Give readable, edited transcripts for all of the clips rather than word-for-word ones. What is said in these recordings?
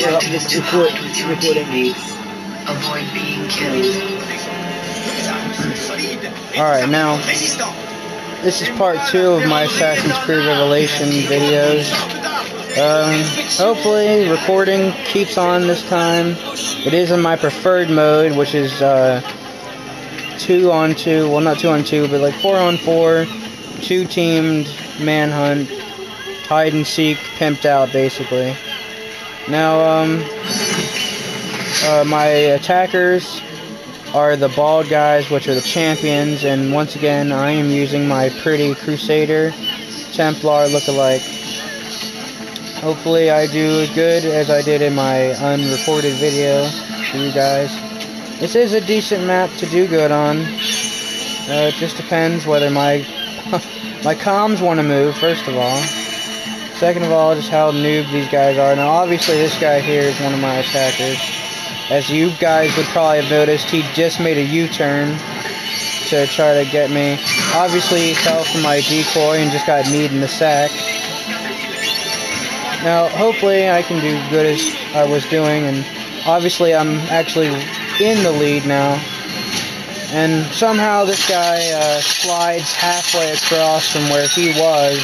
recording. Avoid being killed. Alright, now, this is part 2 of my Assassin's Creed Revelation videos. Hopefully, recording keeps on this time. It is in my preferred mode, which is 2 on 2, well not 2 on 2, but like 4 on 4, 2-teamed manhunt, hide and seek, pimped out basically. Now, my attackers are the bald guys, which are the champions, and once again I am using my pretty Crusader Templar lookalike. Hopefully I do as good as I did in my unrecorded video for you guys. This is a decent map to do good on. It just depends whether my my comms want to move, first of all. Second of all, just how noob these guys are. Now obviously this guy here is one of my attackers. As you guys would probably have noticed, he just made a U-turn to try to get me. Obviously he fell for my decoy and just got kneed in the sack. Now, hopefully I can do good as I was doing, and obviously I'm actually in the lead now. And somehow this guy slides halfway across from where he was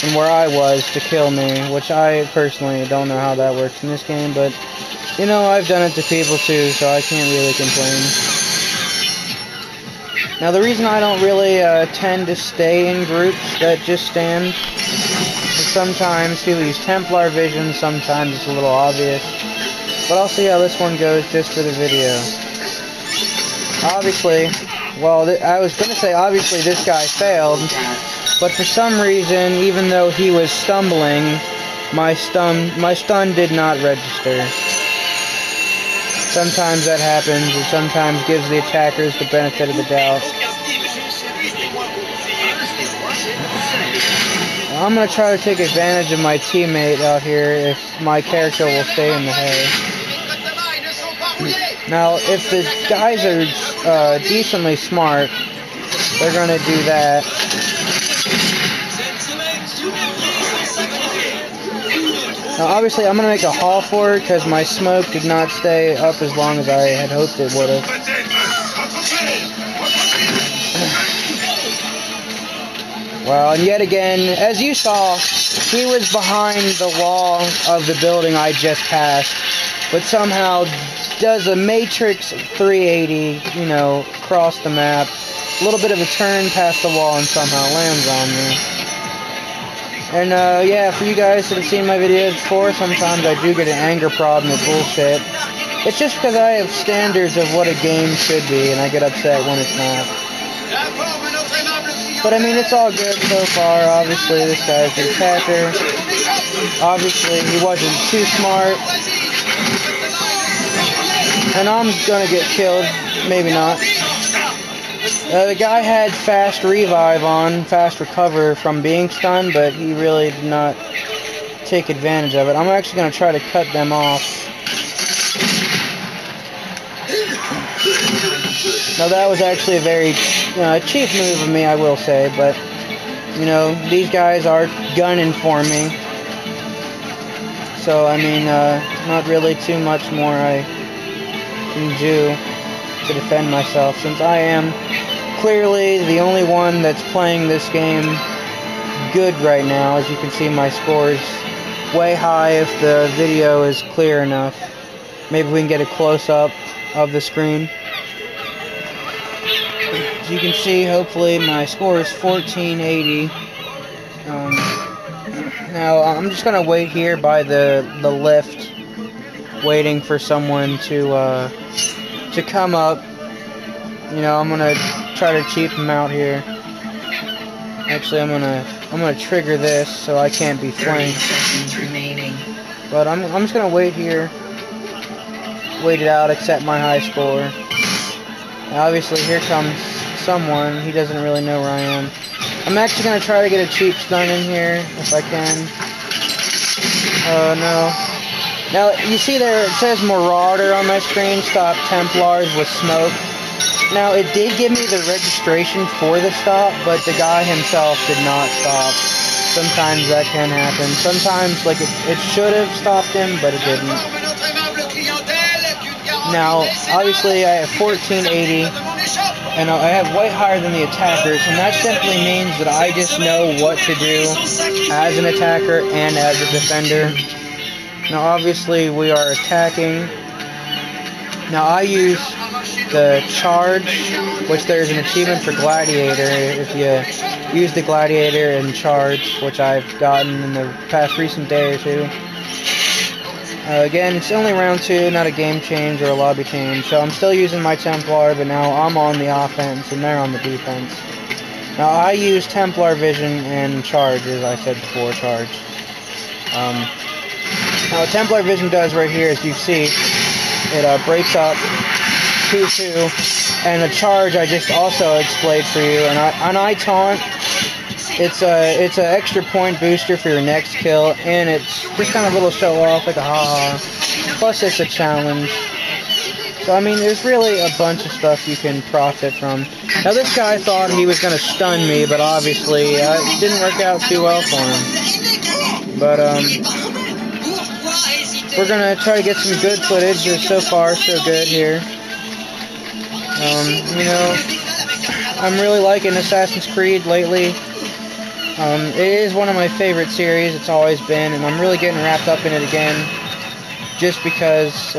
and where I was to kill me, which I personally don't know how that works in this game, but, you know, I've done it to people too, so I can't really complain. Now, the reason I don't really tend to stay in groups that just stand, sometimes people use Templar vision, sometimes it's a little obvious. But I'll see how this one goes just for the video. Obviously, well, I was going to say obviously this guy failed, but for some reason, even though he was stumbling, my stun did not register. Sometimes that happens, and sometimes gives the attackers the benefit of the doubt. I'm going to try to take advantage of my teammate out here if my character will stay in the hay. Now, if the guys are decently smart, they're going to do that. Now, obviously, I'm going to make a haul for it because my smoke did not stay up as long as I had hoped it would have. Well, and yet again, as you saw, he was behind the wall of the building I just passed, but somehow does a Matrix 380, you know, across the map, a little bit of a turn past the wall and somehow lands on me. And, yeah, for you guys that have seen my videos before, sometimes I do get an anger problem with bullshit. It's just because I have standards of what a game should be, and I get upset when it's not. But I mean, it's all good so far. Obviously, this guy's the attacker. Obviously, he wasn't too smart. And I'm gonna get killed. Maybe not. The guy had fast revive on, fast recover from being stunned, but he really did not take advantage of it. I'm actually gonna try to cut them off. Now that was actually a very cheap move of me, I will say, but, you know, these guys are gunning for me. So, I mean, not really too much more I can do to defend myself, since I am clearly the only one that's playing this game good right now. As you can see, my score is way high if the video is clear enough. Maybe we can get a close-up of the screen. As you can see, hopefully my score is 1480. Now I'm just gonna wait here by the lift, waiting for someone to come up. You know, I'm gonna try to cheap him out here. Actually, I'm gonna trigger this so I can't be flanked. But I'm just gonna wait here, wait it out, accept my high score. Now, obviously, here comes someone. He doesn't really know where I am. I'm actually going to try to get a cheap stun in here, if I can. Oh, no. Now, you see there, it says Marauder on my screen, stop Templars with smoke. Now, it did give me the registration for the stop, but the guy himself did not stop. sometimes that can happen. Sometimes, like, it should have stopped him, but it didn't. Now, obviously, I have 1480, and I have way higher than the attackers, and that simply means that I just know what to do as an attacker and as a defender. Now, obviously, we are attacking. Now, I use the charge, which there's an achievement for Gladiator. If you use the Gladiator and charge, which I've gotten in the past recent day or two. Again, it's only round 2, not a game change or a lobby change, so I'm still using my Templar, but now I'm on the offense and they're on the defense. Now, I use Templar Vision and charge, as I said before, charge. Now, what Templar Vision does right here, as you see, it breaks up 2-2, and the charge I just also explained for you, and I taunt. It's an extra point booster for your next kill, and it's just kind of a little show off, like a haha. Plus, it's a challenge. So I mean, there's really a bunch of stuff you can profit from. Now, this guy thought he was going to stun me, but obviously it didn't work out too well for him. But we're gonna try to get some good footage. So far, so good here. You know, I'm really liking Assassin's Creed lately. It is one of my favorite series. It's always been, and I'm really getting wrapped up in it again. Just because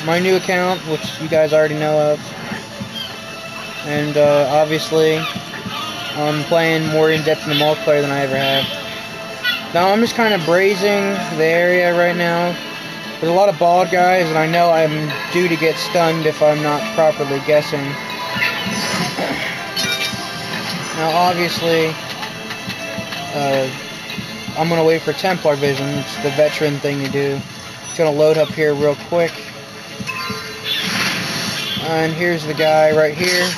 my new account, which you guys already know of, and obviously I'm playing more in depth in the multiplayer than I ever have. Now I'm just kind of brazing the area right now. There's a lot of bald guys, and I know I'm due to get stunned if I'm not properly guessing. Now, obviously, I'm going to wait for Templar Vision. It's the veteran thing to do. It's going to load up here real quick. And here's the guy right here.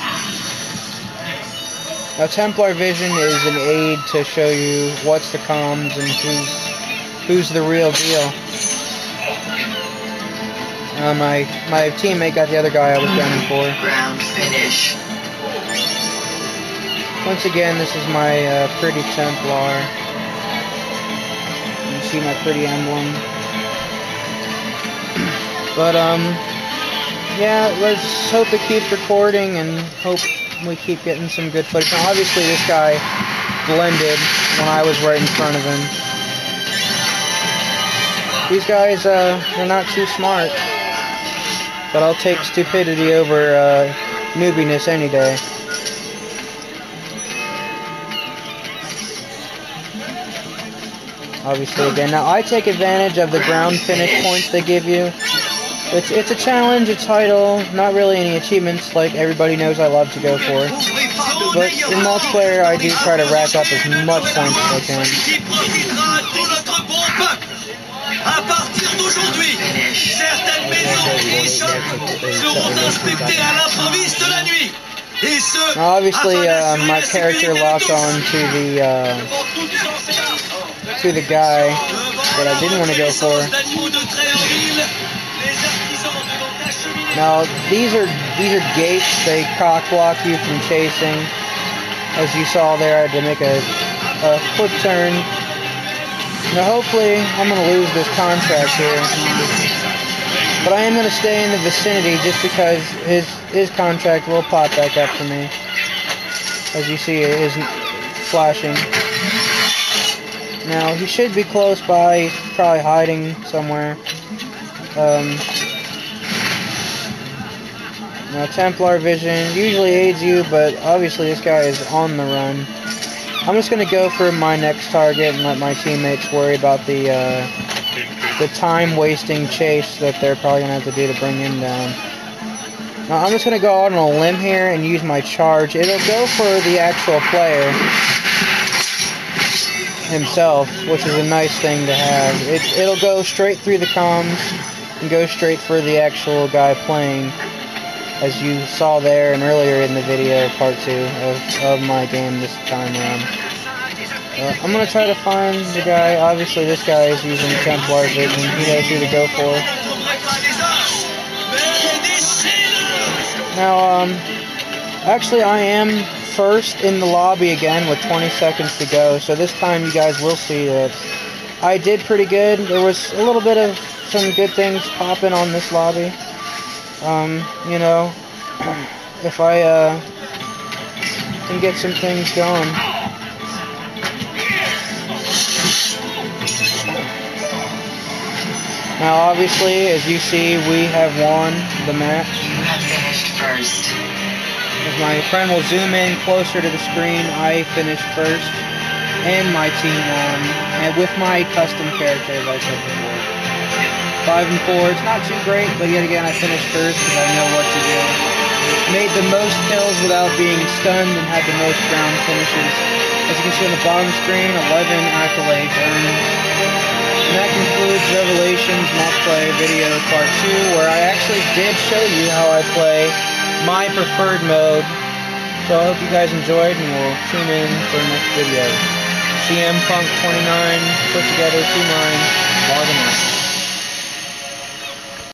Now, Templar Vision is an aid to show you what's the comms and who's the real deal. My teammate got the other guy I was gunning for. Round finish. Once again, this is my pretty Templar. You see my pretty emblem. But yeah, let's hope it keeps recording and hope we keep getting some good footage. Now, obviously, this guy blended when I was right in front of him. These guys, they're not too smart. But I'll take stupidity over noobiness any day. Obviously, again, now I take advantage of the ground finish points they give you. It's a challenge, a title, not really any achievements like everybody knows I love to go for. But in multiplayer, I do try to rack up as much points as I can. À partir d'aujourd'hui, certaines maisons et chambres seront inspectées à l'improviste la nuit. Et ce, now, obviously, my character locked on to the guy that I didn't want to go for. Now, these are gates. They cock block you from chasing. As you saw there, I had to make a quick turn. Now, hopefully, I'm going to lose this contract here. But I am going to stay in the vicinity just because his contract will pop back up for me. As you see, it isn't flashing. Now, he should be close by. He's probably hiding somewhere. Now, Templar Vision usually aids you, but obviously this guy is on the run. I'm just going to go for my next target and let my teammates worry about the time-wasting chase that they're probably going to have to do to bring him down. Now, I'm just going to go out on a limb here and use my charge. It'll go for the actual player himself, which is a nice thing to have. It'll go straight through the comms and go straight for the actual guy playing, as you saw there and earlier in the video, part 2 of my game this time around. I'm going to try to find the guy. Obviously, this guy is using Templar Vision. He knows who to go for. Now, actually, I am first in the lobby again with 20 seconds to go. So this time you guys will see that I did pretty good. There was a little bit of some good things popping on this lobby. You know, if I can get some things going. Now, obviously, as you see, we have won the match. You have finished first. As my friend will zoom in closer to the screen, I finished first, and my team won, and with my custom character, as I said before. 5 and 4. It's not too great, but yet again, I finished first because I know what to do. Made the most kills without being stunned and had the most round finishes. As you can see on the bottom screen, 11 accolades earned. And that concludes Revelations Multiplayer Video Part 2, where I actually did show you how I play my preferred mode. So I hope you guys enjoyed, and we'll tune in for the next video. CM Punk 29, put together 29, logging out.